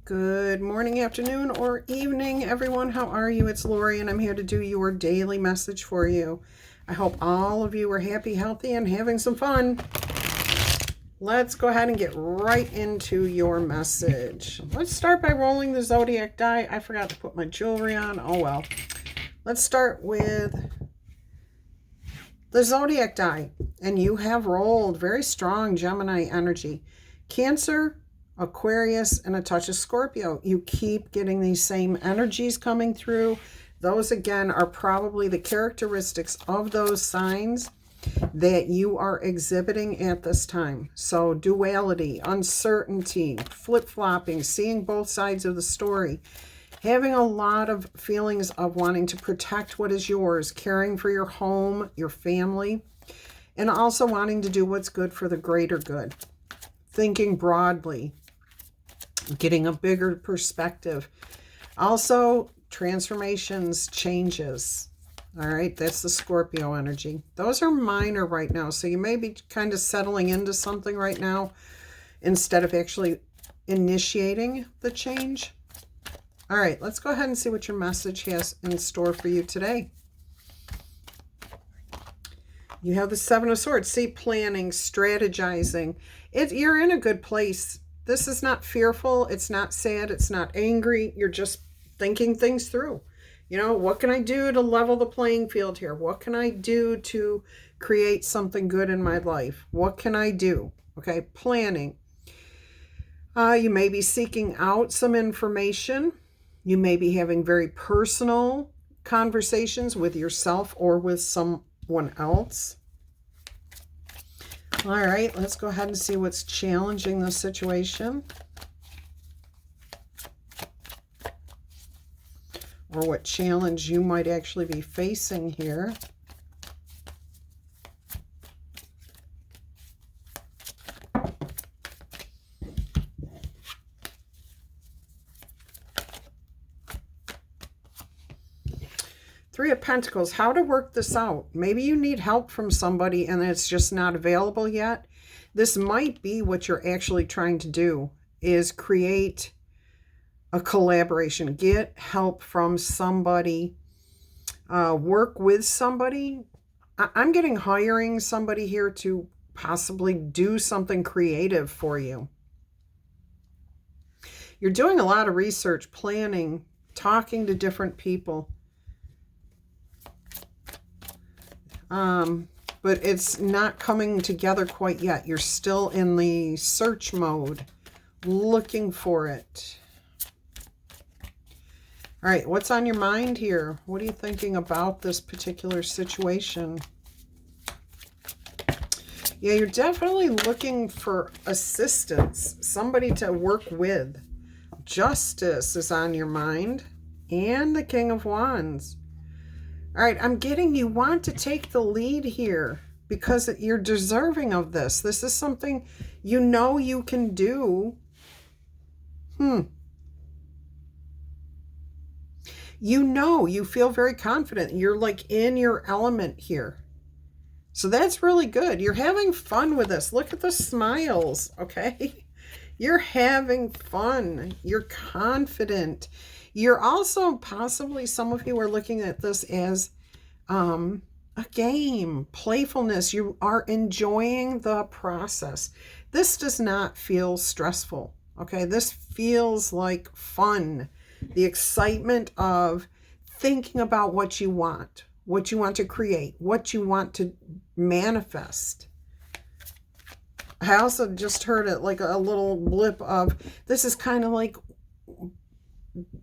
Good morning, afternoon, or evening, everyone. How are you? It's Laurie, and I'm here to do your daily message for you. I hope all of you are happy, healthy, and having some fun. Let's go ahead and get right into your message. Let's start by rolling the zodiac die. I forgot to put my jewelry on. Oh, well. Let's start with the zodiac die, and you have rolled very strong Gemini energy. Cancer, Aquarius, and a touch of Scorpio. You keep getting these same energies coming through. Those, again, are probably the characteristics of those signs that you are exhibiting at this time. So duality, uncertainty, flip-flopping, seeing both sides of the story, having a lot of feelings of wanting to protect what is yours, caring for your home, your family, and also wanting to do what's good for the greater good. Thinking broadly, getting a bigger perspective. Also, transformations, changes. All right, that's the Scorpio energy. Those are minor right now, so you may be kind of settling into something right now instead of actually initiating the change. All right, let's go ahead and see what your message has in store for you today. You have the Seven of Swords. See, planning, strategizing. You're in a good place. This is not fearful. It's not sad. It's not angry. You're just thinking things through. You know, what can I do to level the playing field here? What can I do to create something good in my life? What can I do? Okay, planning. You may be seeking out some information. You may be having very personal conversations with yourself or with someone else. All right, let's go ahead and see what's challenging the situation. Or what challenge you might actually be facing here. Three of Pentacles, how to work this out. Maybe you need help from somebody and it's just not available yet. This might be what you're actually trying to do, is create a collaboration. Get help from somebody. Work with somebody. I'm getting hiring somebody here to possibly do something creative for you. You're doing a lot of research, planning, talking to different people. But it's not coming together quite yet. You're still in the search mode, looking for it. All right, what's on your mind here? What are you thinking about this particular situation? Yeah, you're definitely looking for assistance, somebody to work with. Justice is on your mind, and the King of Wands. All right, I'm getting you want to take the lead here because you're deserving of this. This is something you know you can do. You know, you feel very confident. You're like in your element here. So that's really good. You're having fun with this. Look at the smiles, okay? You're having fun. You're confident. You're also possibly, some of you are looking at this as a game, playfulness. You are enjoying the process. This does not feel stressful, okay? This feels like fun. The excitement of thinking about what you want to create, what you want to manifest. I also just heard it like a little blip of, this is kind of like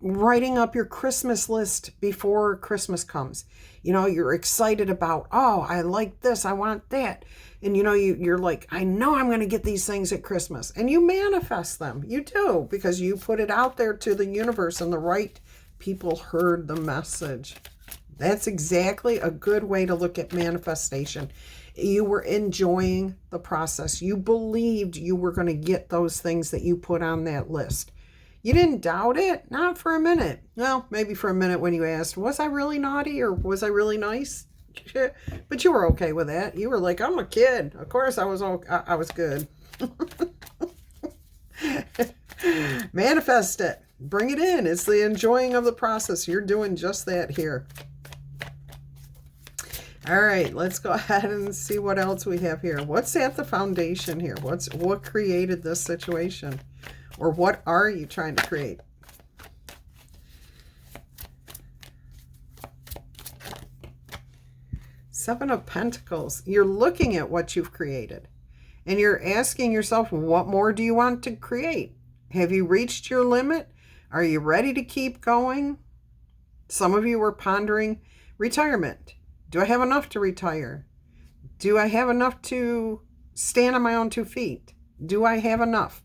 writing up your Christmas list before Christmas comes. You know, you're excited about, oh, I like this, I want that. And you know, you're like, I know I'm going to get these things at Christmas. And you manifest them. You do, because you put it out there to the universe and the right people heard the message. That's exactly a good way to look at manifestation. You were enjoying the process. You believed you were going to get those things that you put on that list. You didn't doubt it? Not for a minute. Well, maybe for a minute when you asked, was I really naughty or was I really nice? But you were okay with that. You were like, I'm a kid. Of course I was good. Manifest it. Bring it in. It's the enjoying of the process. You're doing just that here. All right, let's go ahead and see what else we have here. What's at the foundation here? What created this situation? Or what are you trying to create? Seven of Pentacles. You're looking at what you've created. And you're asking yourself, what more do you want to create? Have you reached your limit? Are you ready to keep going? Some of you were pondering retirement. Do I have enough to retire? Do I have enough to stand on my own 2 feet? Do I have enough?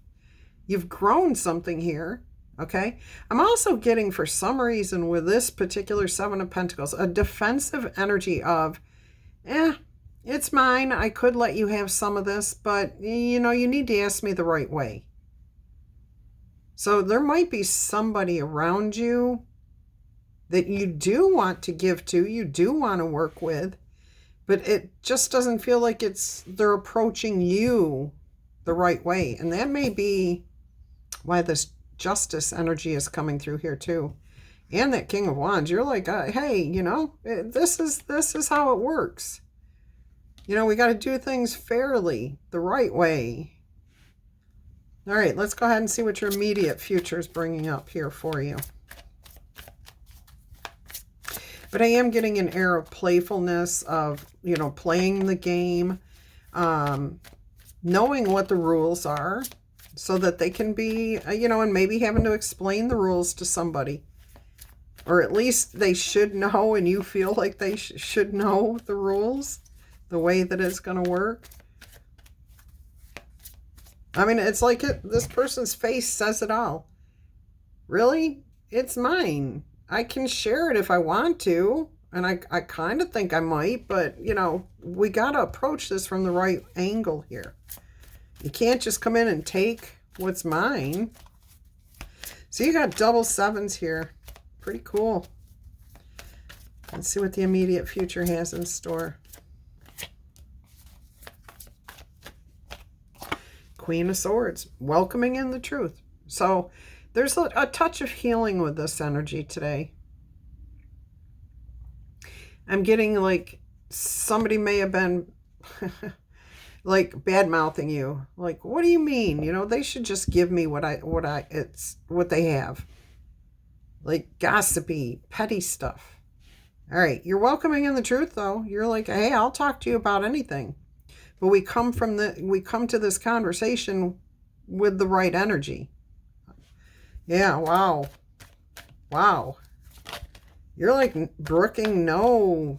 You've grown something here, okay? I'm also getting, for some reason, with this particular Seven of Pentacles, a defensive energy of, it's mine. I could let you have some of this, but, you know, you need to ask me the right way. So there might be somebody around you that you do want to give to, you do want to work with, but it just doesn't feel like they're approaching you the right way. And that may be why this Justice energy is coming through here too. And that King of Wands, you're like, hey, you know, this is how it works. You know, we got to do things fairly, the right way. All right, let's go ahead and see what your immediate future is bringing up here for you. But I am getting an air of playfulness, of, you know, playing the game, knowing what the rules are so that they can be, you know, and maybe having to explain the rules to somebody. Or at least they should know, and you feel like they should know the rules, the way that it's going to work. I mean, it's like this person's face says it all. Really? It's mine. I can share it if I want to. And I kind of think I might, but, you know, we got to approach this from the right angle here. You can't just come in and take what's mine. So you got double sevens here. Pretty cool. Let's see what the immediate future has in store. Queen of Swords, welcoming in the truth. So there's a touch of healing with this energy today. I'm getting like somebody may have been like bad-mouthing you. Like, what do you mean? You know, they should just give me what they have. Like gossipy, petty stuff. All right, you're welcoming in the truth though. You're like, hey, I'll talk to you about anything. But we come to this conversation with the right energy. Yeah, wow. Wow. You're like brooking no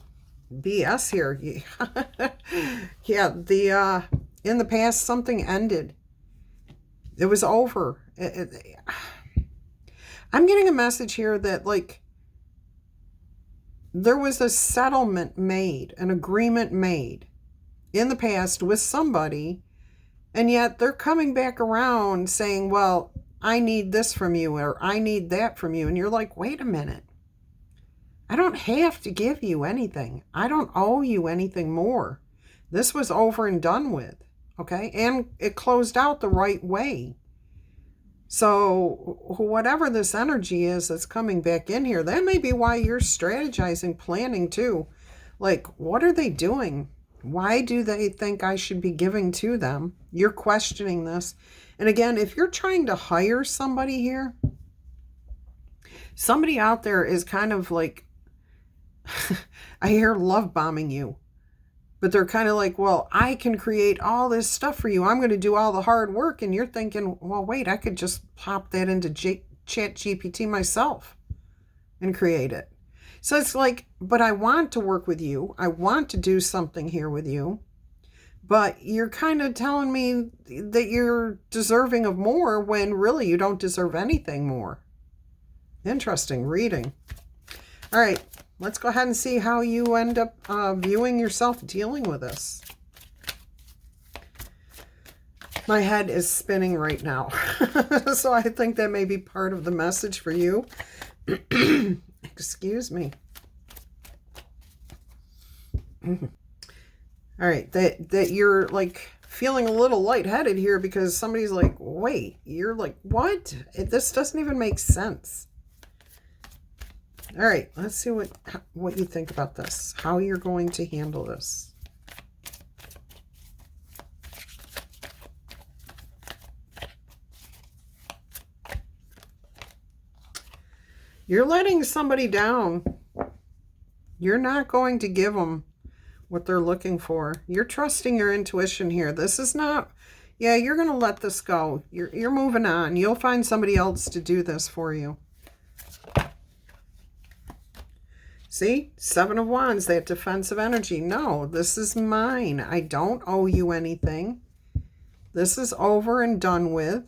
BS here. Yeah, in the past something ended. It was over. I'm getting a message here that like there was a settlement made, an agreement made in the past with somebody, and yet they're coming back around saying, well, I need this from you, or I need that from you. And you're like, wait a minute. I don't have to give you anything. I don't owe you anything more. This was over and done with, okay? And it closed out the right way. So whatever this energy is that's coming back in here, that may be why you're strategizing, planning too. Like, what are they doing? Why do they think I should be giving to them? You're questioning this. And again, if you're trying to hire somebody here, somebody out there is kind of like, I hear love bombing you. But they're kind of like, well, I can create all this stuff for you. I'm going to do all the hard work. And you're thinking, well, wait, I could just pop that into Chat GPT myself and create it. So it's like, but I want to work with you. I want to do something here with you. But you're kind of telling me that you're deserving of more when really you don't deserve anything more. Interesting reading. All right. Let's go ahead and see how you end up viewing yourself dealing with this. My head is spinning right now. So I think that may be part of the message for you. Excuse me. All right. That you're like feeling a little lightheaded here because somebody's like, wait, you're like, what? This doesn't even make sense. All right, let's see what you think about this, how you're going to handle this. You're letting somebody down. You're not going to give them what they're looking for. You're trusting your intuition here. This is not, yeah, you're going to let this go. You're moving on. You'll find somebody else to do this for you. See, 7 of Wands, that defensive energy. No, this is mine. I don't owe you anything. This is over and done with.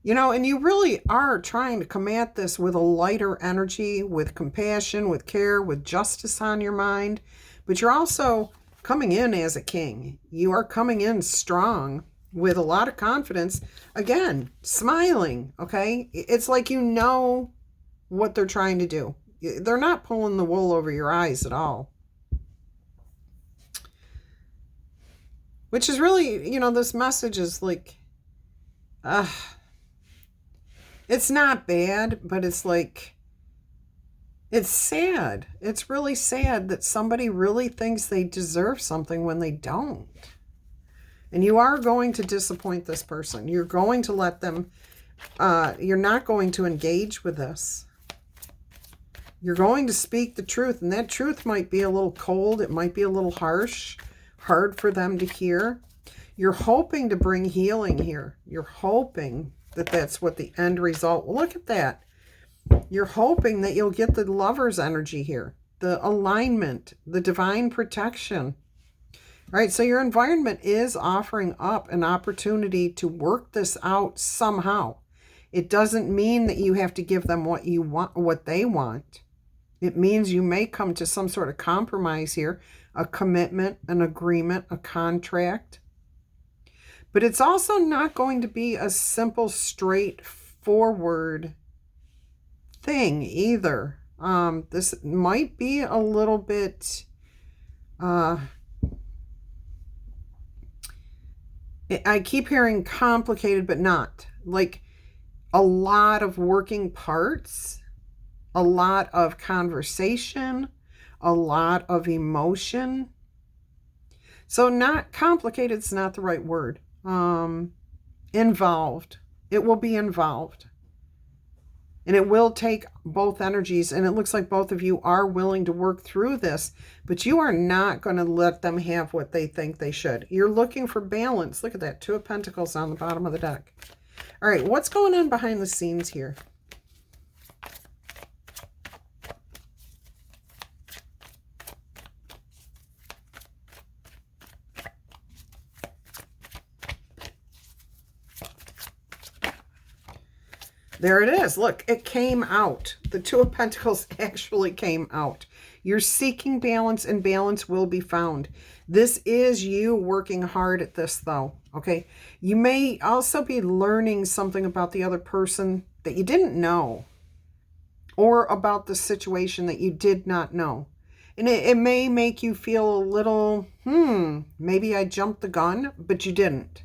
You know, and you really are trying to come at this with a lighter energy, with compassion, with care, with justice on your mind. But you're also coming in as a king. You are coming in strong with a lot of confidence. Again, smiling, okay? It's like you know what they're trying to do. They're not pulling the wool over your eyes at all. Which is really, you know, this message is like, it's not bad, but it's like, it's sad. It's really sad that somebody really thinks they deserve something when they don't. And you are going to disappoint this person. You're going to let them, you're not going to engage with this. You're going to speak the truth, and that truth might be a little cold. It might be a little harsh, hard for them to hear. You're hoping to bring healing here. You're hoping that that's what the end result. Look at that. You're hoping that you'll get the Lover's energy here, the alignment, the divine protection. All right, so your environment is offering up an opportunity to work this out somehow. It doesn't mean that you have to give them what you want, what they want. It means you may come to some sort of compromise here, a commitment, an agreement, a contract. But it's also not going to be a simple, straightforward thing either. This might be a little bit, I keep hearing complicated, but not. Like a lot of working parts, a lot of conversation, a lot of emotion. So not complicated, it's not the right word. Involved. It will be involved. And it will take both energies. And it looks like both of you are willing to work through this. But you are not going to let them have what they think they should. You're looking for balance. Look at that. 2 of Pentacles on the bottom of the deck. All right. What's going on behind the scenes here? There it is. Look, it came out. The 2 of Pentacles actually came out. You're seeking balance, and balance will be found. This is you working hard at this, though, okay? You may also be learning something about the other person that you didn't know, or about the situation that you did not know. And it may make you feel a little, maybe I jumped the gun, but you didn't.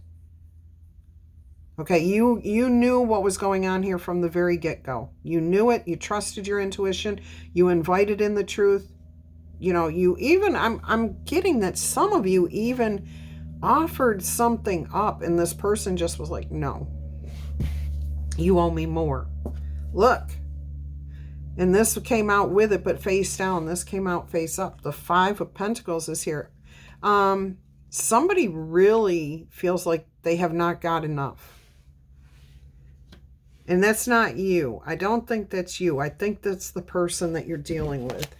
Okay, you knew what was going on here from the very get-go. You knew it. You trusted your intuition. You invited in the truth. You know, you even, I'm getting that some of you even offered something up, and this person just was like, no, you owe me more. Look. And this came out with it, but face down. This came out face up. The 5 of Pentacles is here. Somebody really feels like they have not got enough. And that's not you. I don't think that's you. I think that's the person that you're dealing with.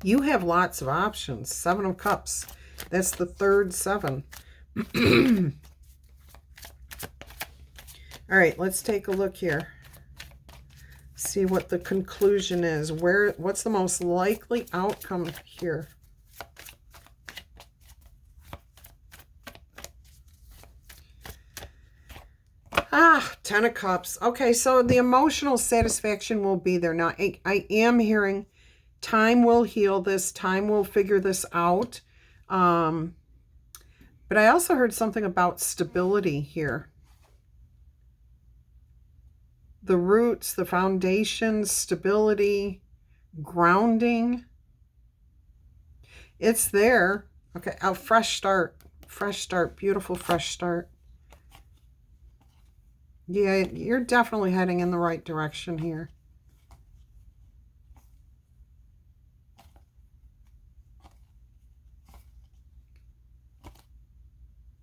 You have lots of options. 7 of Cups. That's the 3rd 7. All right, let's take a look here. See what the conclusion is. What's the most likely outcome here? Ah, 10 of Cups. Okay, so the emotional satisfaction will be there. Now, I am hearing time will heal this. Time will figure this out. But I also heard something about stability here. The roots, the foundations, stability, grounding. It's there. Okay, a fresh start. Fresh start. Beautiful fresh start. Yeah, you're definitely heading in the right direction here.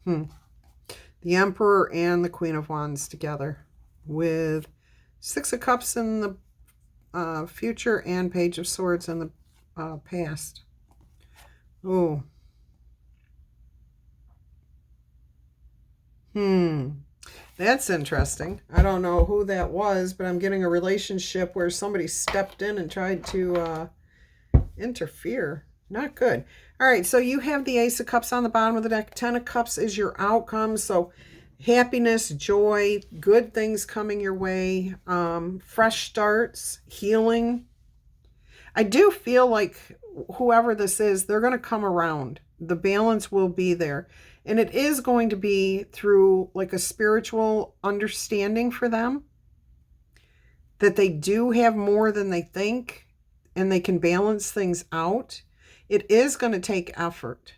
The Emperor and the Queen of Wands together with Six of Cups in the future and Page of Swords in the past. Oh. That's interesting. I don't know who that was, but I'm getting a relationship where somebody stepped in and tried to interfere. Not good. All right, so you have the Ace of Cups on the bottom of the deck. 10 of Cups is your outcome. So happiness, joy, good things coming your way, fresh starts, healing. I do feel like whoever this is, they're going to come around. The balance will be there. And it is going to be through like a spiritual understanding for them that they do have more than they think and they can balance things out. It is going to take effort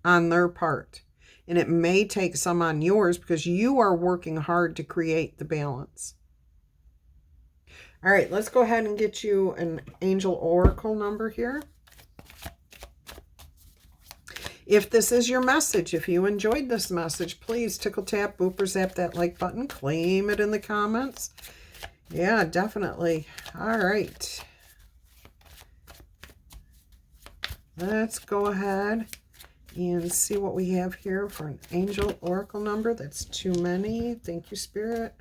on their part. And it may take some on yours because you are working hard to create the balance. All right, let's go ahead and get you an angel oracle number here. If this is your message, if you enjoyed this message, please tickle tap, booper zap that like button, claim it in the comments. Yeah, definitely. All right. Let's go ahead and see what we have here for an angel oracle number. That's too many. Thank you, Spirit.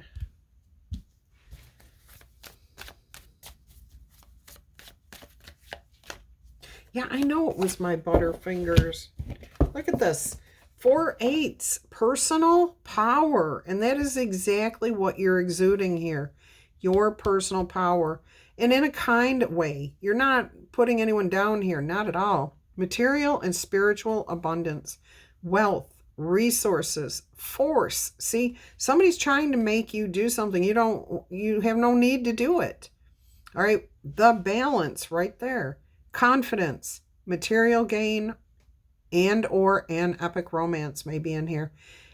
Yeah, I know it was my butterfingers. Look at this. 4 8s. Personal power. And that is exactly what you're exuding here. Your personal power. And in a kind way. You're not putting anyone down here. Not at all. Material and spiritual abundance. Wealth. Resources. Force. See, somebody's trying to make you do something. You have no need to do it. All right. The balance right there. Confidence, material gain, and or an epic romance may be in here.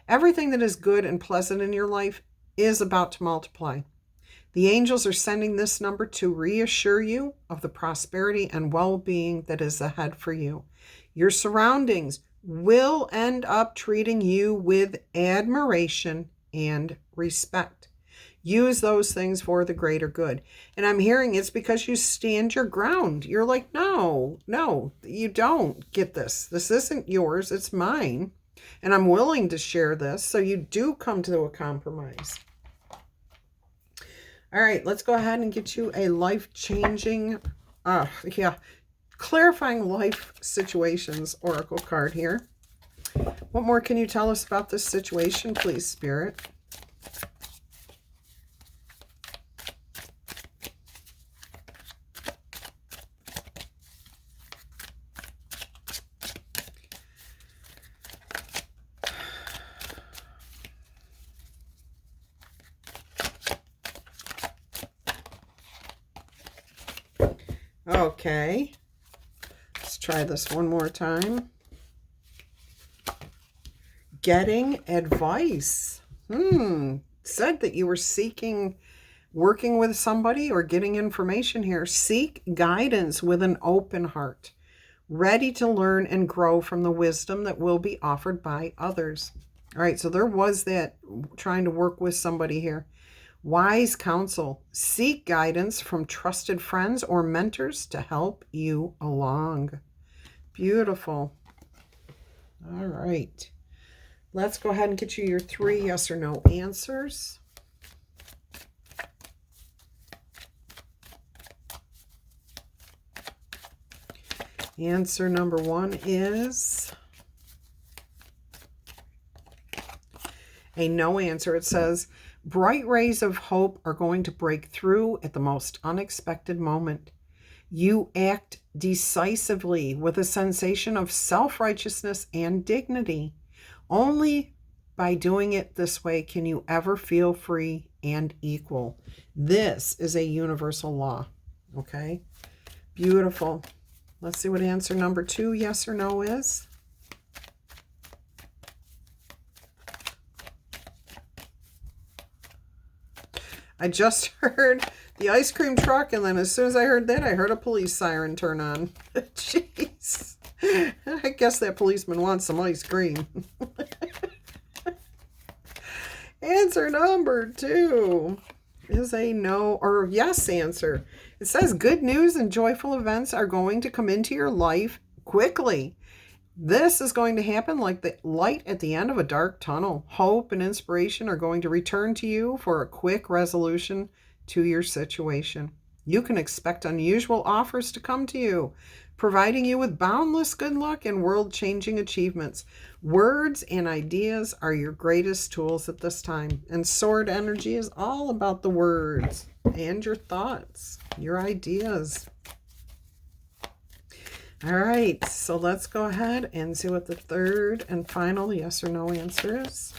Everything that is good and pleasant in your life is about to multiply. The angels are sending this number to reassure you of the prosperity and well-being that is ahead for you. Your surroundings will end up treating you with admiration and respect. Use those things for the greater good. And I'm hearing it's because you stand your ground. You're like, no, you don't get this. This isn't yours. It's mine. And I'm willing to share this. So you do come to a compromise. All right, let's go ahead and get you a life-changing, clarifying life situations oracle card here. What more can you tell us about this situation, please, Spirit? Okay, let's try this one more time. Getting advice. Said that you were working with somebody or getting information here. Seek guidance with an open heart, ready to learn and grow from the wisdom that will be offered by others. All right, so there was that trying to work with somebody here. Wise counsel. Seek guidance from trusted friends or mentors to help you along. Beautiful. All right. Let's go ahead and get you your 3 yes or no answers. Answer number 1 is a no answer. It says, bright rays of hope are going to break through at the most unexpected moment. You act decisively with a sensation of self-righteousness and dignity. Only by doing it this way can you ever feel free and equal. This is a universal law. Okay? Beautiful. Let's see what answer number 2, yes or no, is. I just heard the ice cream truck, and then as soon as I heard that, I heard a police siren turn on. Jeez. I guess that policeman wants some ice cream. Answer number 2 is a no or yes answer. It says good news and joyful events are going to come into your life quickly. This is going to happen like the light at the end of a dark tunnel. Hope and inspiration are going to return to you for a quick resolution to your situation. You can expect unusual offers to come to you, providing you with boundless good luck and world-changing achievements. Words and ideas are your greatest tools at this time. And sword energy is all about the words and your thoughts, your ideas. All right, so let's go ahead and see what the third and final yes or no answer is.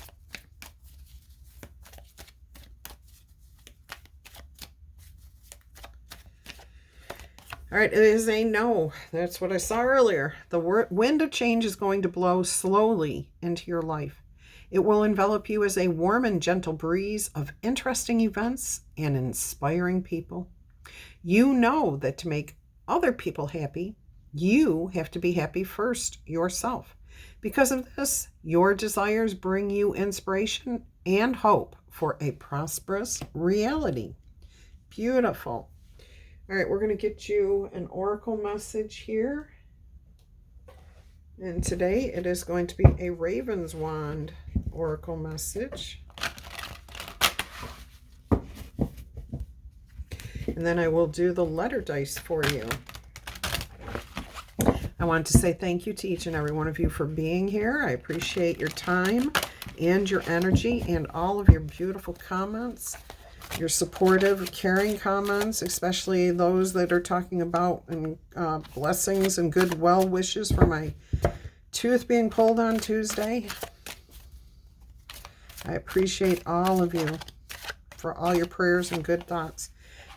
All right, it is a no. That's what I saw earlier. The wind of change is going to blow slowly into your life. It will envelop you as a warm and gentle breeze of interesting events and inspiring people. You know that to make other people happy, you have to be happy first yourself. Because of this, your desires bring you inspiration and hope for a prosperous reality. Beautiful. All right, we're going to get you an oracle message here. And today it is going to be a Raven's Wand oracle message. And then I will do the letter dice for you. I want to say thank you to each and every one of you for being here. I appreciate your time and your energy and all of your beautiful comments, your supportive, caring comments, especially those that are talking about blessings and good well wishes for my tooth being pulled on Tuesday. I appreciate all of you for all your prayers and good thoughts.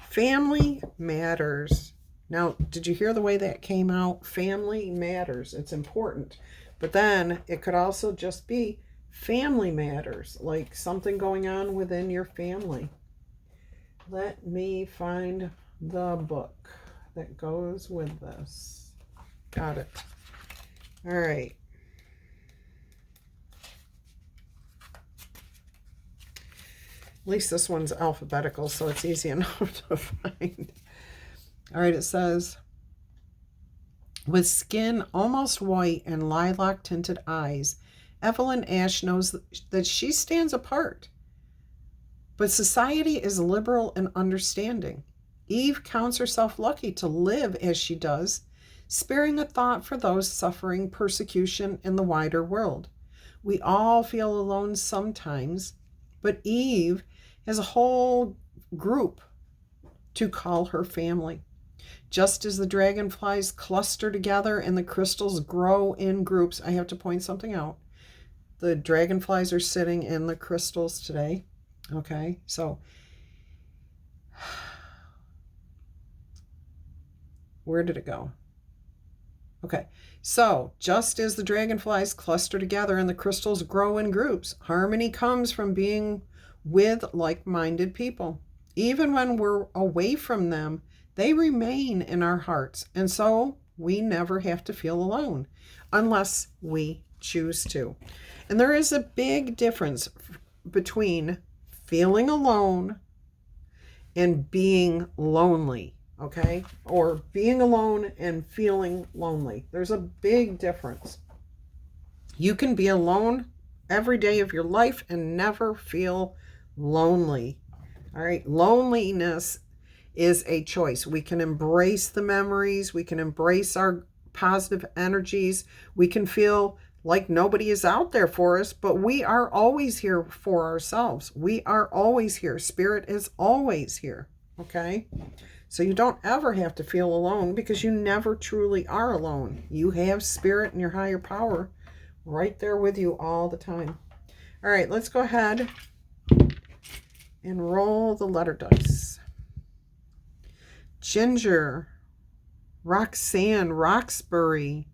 Family matters. Now, did you hear the way that came out? Family matters. It's important. But then it could also just be family matters, like something going on within your family. Let me find the book that goes with this. Got it. All right. At least this one's alphabetical, so it's easy enough to find. All right, it says, with skin almost white and lilac-tinted eyes, Evelyn Ash knows that she stands apart. But society is liberal and understanding. Eve counts herself lucky to live as she does, sparing a thought for those suffering persecution in the wider world. We all feel alone sometimes, but Eve has a whole group to call her family. Just as the dragonflies cluster together and the crystals grow in groups, I have to point something out. The dragonflies are sitting in the crystals today. Okay, so where did it go? Okay, so just as the dragonflies cluster together and the crystals grow in groups, harmony comes from being with like-minded people. Even when we're away from them, they remain in our hearts, and so we never have to feel alone unless we choose to. And there is a big difference between feeling alone and being lonely, okay? Or being alone and feeling lonely. There's a big difference. You can be alone every day of your life and never feel lonely. All right, loneliness is a choice. We can embrace the memories. We can embrace our positive energies. We can feel like nobody is out there for us, but we are always here for ourselves. We are always here. Spirit is always here. okay? So you don't ever have to feel alone, because you never truly are alone. You have spirit and your higher power right there with you all the time. All right, let's go ahead and roll the letter dice. Ginger, Roxanne, Roxbury,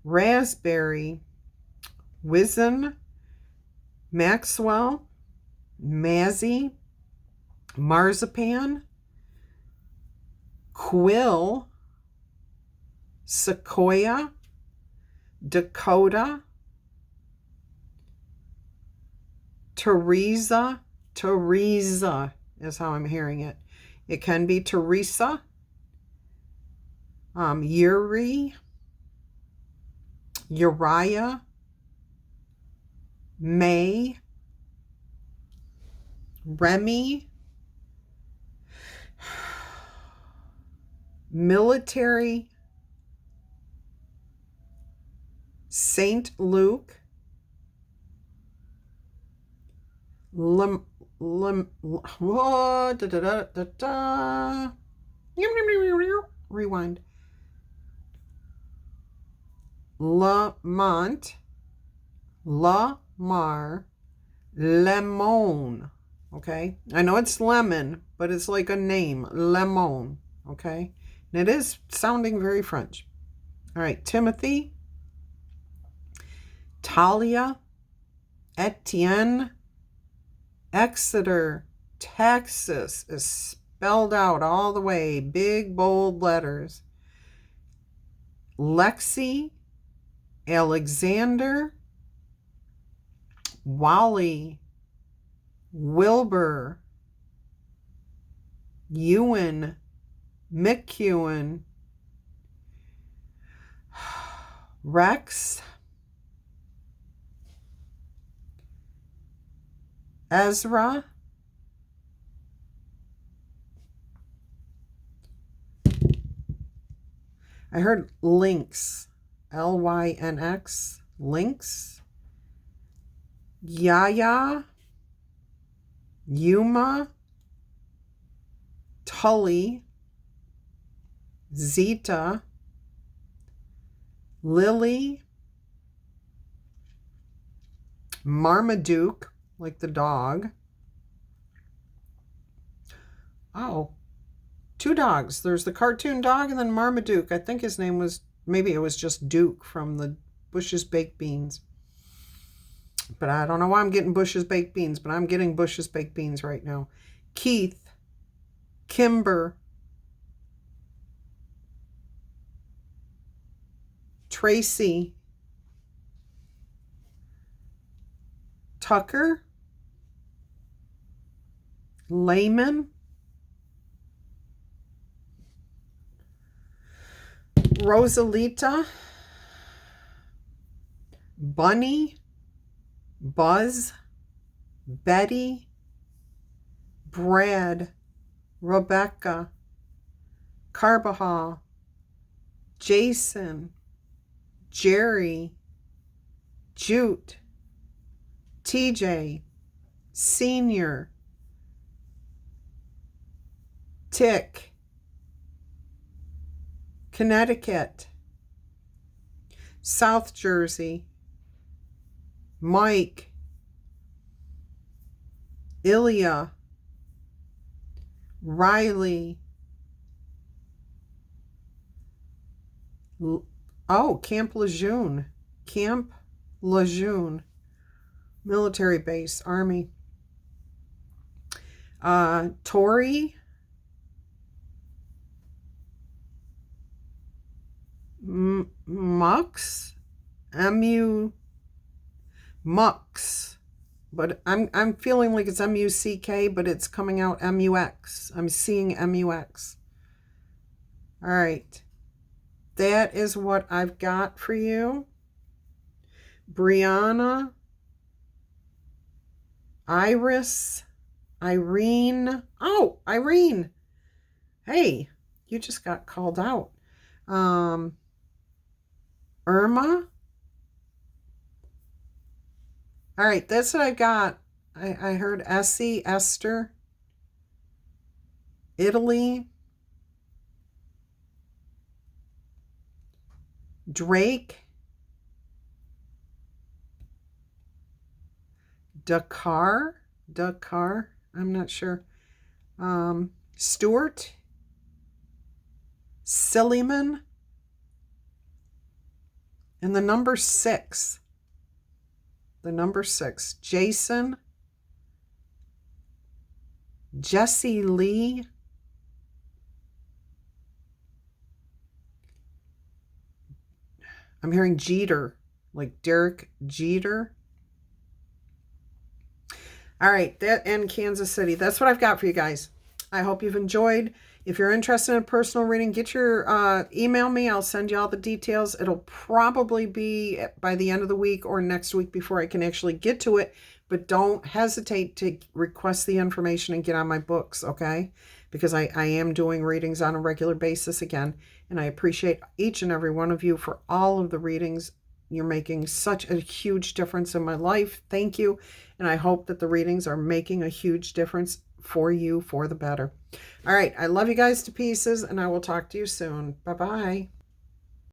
Raspberry, Wizen, Maxwell, Mazzy, Marzipan, Quill, Sequoia, Dakota, Teresa is how I'm hearing it. It can be Teresa, Yuri, Uriah, May, Remy, Military, Saint Luke, Rewind. Lamont, Lamar, Lemon. Okay, I know it's lemon, but it's like a name, Lemon. Okay, and it is sounding very French. All right, Timothy, Talia, Etienne, Exeter, Texas is spelled out all the way, big bold letters. Lexi, Alexander, Wally, Wilbur, Ewan, McEwen, Rex, Ezra, I heard Lynx, Lynx, Lynx, Yaya, Yuma, Tully, Zeta, Lily, Marmaduke, like the dog. Oh, two dogs. There's the cartoon dog and then Marmaduke. I think his name was, maybe it was just Duke from the Bush's Baked Beans. But I don't know why I'm getting Bush's Baked Beans, but I'm getting Bush's Baked Beans right now. Keith, Kimber, Tracy, Tucker, Layman, Rosalita, Bunny, Buzz, Betty, Brad, Rebecca, Carbajal, Jason, Jerry, Jute, TJ, Senior, Tick, Connecticut, South Jersey, Mike, Ilya, Riley, Camp Lejeune, military base, Army, Tori, Mux, Mux, but I'm feeling like it's MUCK, but it's coming out MUX. I'm seeing MUX. All right. That is what I've got for you. Brianna, Iris, Irene. Oh, Irene. Hey, you just got called out. Irma. All right, that's what I got. I heard Essie, Esther, Italy, Drake, Dakar, I'm not sure. Stuart, Silliman, and the number 6. The number 6. Jason, Jesse Lee, I'm hearing Jeter, like Derek Jeter. All right, that and Kansas City. That's what I've got for you guys. I hope you've enjoyed. If you're interested in a personal reading, get your email me. I'll send you all the details. It'll probably be by the end of the week or next week before I can actually get to it. But don't hesitate to request the information and get on my books, okay? Because I am doing readings on a regular basis again. And I appreciate each and every one of you for all of the readings. You're making such a huge difference in my life. Thank you. And I hope that the readings are making a huge difference for you for the better. All right. I love you guys to pieces, and I will talk to you soon. Bye-bye.